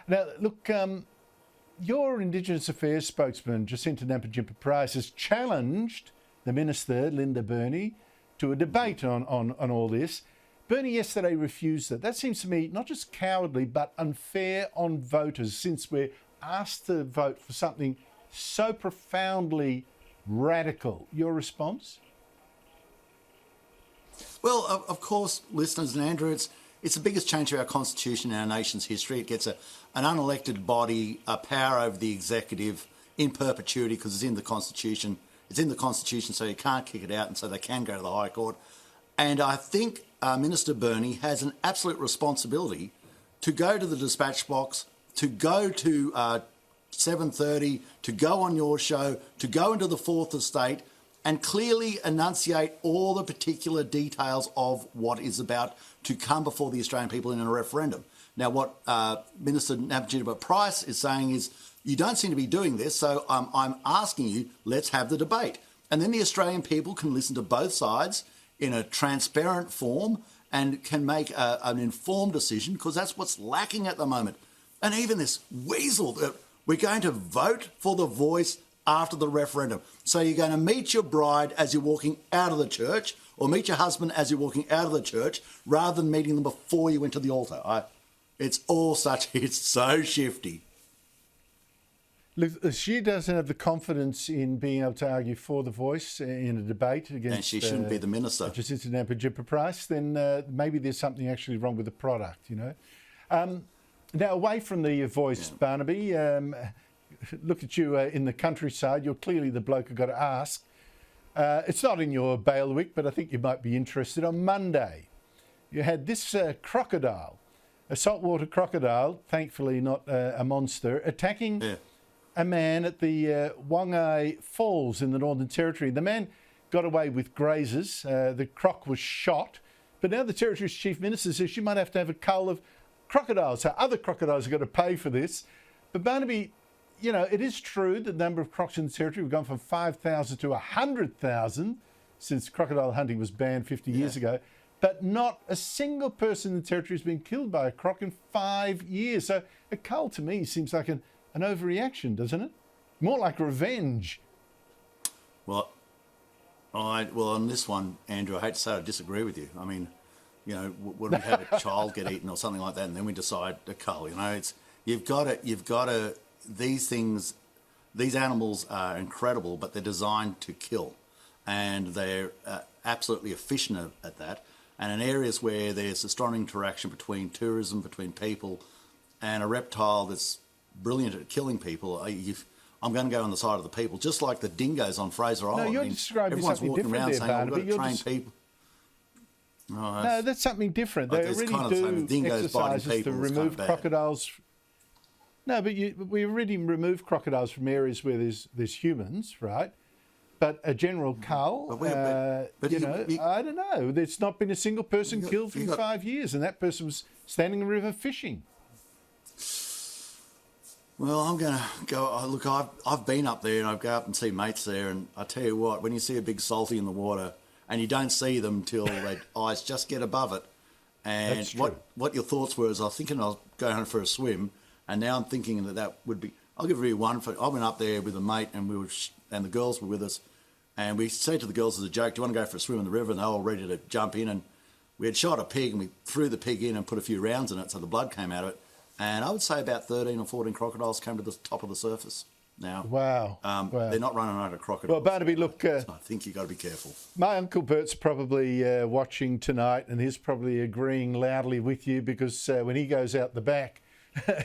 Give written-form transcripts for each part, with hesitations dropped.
Now, look, your Indigenous Affairs spokesman, Jacinta Nampijinpa-Price, has challenged the Minister, Linda Burney, to a debate on all this. Burney yesterday refused it. That seems to me not just cowardly, but unfair on voters, since we're asked to vote for something so profoundly radical. Your response? Well, of course, listeners, and Andrew, it's the biggest change to our constitution in our nation's history. It gets an unelected body, a power over the executive in perpetuity because it's in the constitution. It's in the constitution, so you can't kick it out, and so they can go to the High Court. And I think Minister Burney has an absolute responsibility to go to the dispatch box, to go to 7:30, to go on your show, to go into the Fourth Estate and clearly enunciate all the particular details of what is about to come before the Australian people in a referendum. Now, what Minister Nampijinpa-Price is saying is, you don't seem to be doing this, so I'm asking you, let's have the debate. And then the Australian people can listen to both sides in a transparent form and can make an informed decision, because that's what's lacking at the moment. And even this weasel that we're going to vote for the voice after the referendum. So you're going to meet your bride as you're walking out of the church, or meet your husband as you're walking out of the church, rather than meeting them before you went to the altar. It's so shifty. Look, she doesn't have the confidence in being able to argue for the voice in a debate against... And she shouldn't be the minister. Jacinta Nampijinpa-Price, then maybe there's something actually wrong with the product, you know. Now, away from the voice, Barnaby, look at you in the countryside. You're clearly the bloke who got to ask. It's not in your bailiwick, but I think you might be interested. On Monday, you had this crocodile, a saltwater crocodile, thankfully not a monster, attacking a man at the Wongai Falls in the Northern Territory. The man got away with grazers. The croc was shot. But now the Territory's Chief Minister says you might have to have a cull of crocodiles. So other crocodiles are going to pay for this. But Barnaby, you know, it is true that the number of crocs in the Territory have gone from 5,000 to 100,000 since crocodile hunting was banned 50 years ago. But not a single person in the Territory has been killed by a croc in 5 years. So a cull to me seems like an overreaction, doesn't it? More like revenge. Well, on this one, Andrew, I hate to say I disagree with you. I mean, you know, when we have a child get eaten or something like that, and then we decide to cull, you know, you've got to. These animals are incredible, but they're designed to kill, and they're absolutely efficient at that. And in areas where there's a strong interaction between tourism, between people, and a reptile that's brilliant at killing people, I'm going to go on the side of the people, just like the dingoes on Fraser Island. No, you're describing something different there, Barnaby. We've got to train people. No, that's something different. They really kind of do exercises to remove crocodiles. No, but we already remove crocodiles from areas where there's humans, right? But a general cull, I don't know. There's not been a single person killed in 5 years, and that person was standing in the river fishing. Well, I'm going to go... Look, I've been up there, and I go up and see mates there, and I tell you what, when you see a big salty in the water, and you don't see them till their eyes just get above it, and what your thoughts were is, I was thinking I was going for a swim, and now I'm thinking that would be... I'll give you one. I went up there with a mate, and and the girls were with us, and we said to the girls as a joke, do you want to go for a swim in the river? And they were all ready to jump in, and we had shot a pig, and we threw the pig in and put a few rounds in it, so the blood came out of it. And I would say about 13 or 14 crocodiles came to the top of the surface. Now, wow. They're not running out of crocodiles. Well, Barnaby, look... so I think you've got to be careful. My Uncle Bert's probably watching tonight, and he's probably agreeing loudly with you, because when he goes out the back,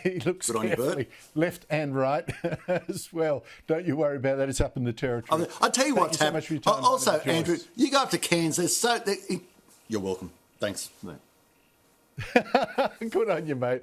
he looks carefully left and right as well. Don't you worry about that. It's up in the Territory. I'll tell you what's happening. Also, Andrew, you go up to Cairns. You're welcome. Thanks. Good on you, mate.